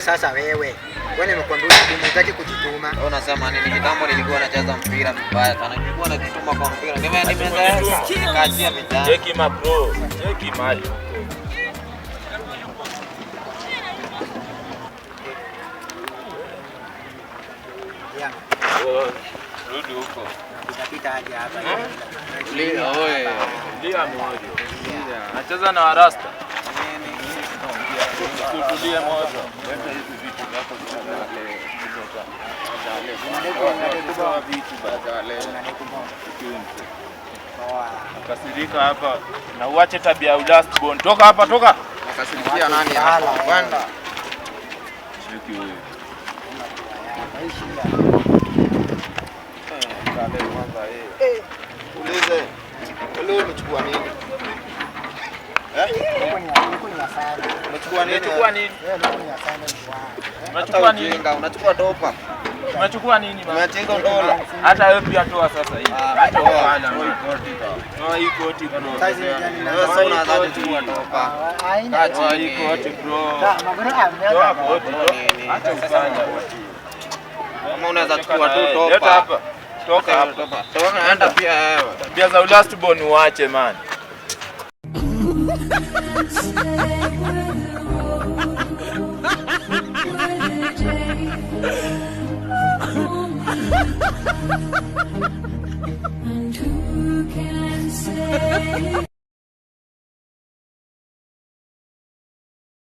Sasa wewe nimekwambia unataka kujituma. Unasema nini? Kitambo nilikuwa nacheza mpira vibaya sana. Nilikuwa najituma kwa mpira. Nimeanza kazi ya mitaani. Cheki ma bro. Cheki mali. Yeah. Rudi huko. Tutapita aje hapa. Lia oye. Lia moja. Nacheza na Rasta. Tutulie moja. Leta hizi vitu vyako kasirika hapa na uache tabia ya last born. Toka hapa, toka. Nakasirikia nani hapa? Kwenda. Shiki wewe. Ulize. Leo umechukua nini? Unachukua nini? Unachukua nini? Unachukua topa. Unachukua nini baba? Unachukua dola. Hata wewe pia toa sasa hivi. Hata wewe ana koti. Toa hii koti bro. wewe sasa unaanza kuchukua topa. Toa hii koti bro. Toa koti. Acha usanga. Kama unaweza chukua tu topa. Leta hapa. Toka hapa. Toka naenda pia wewe. Tabia za last born uache man. And who can say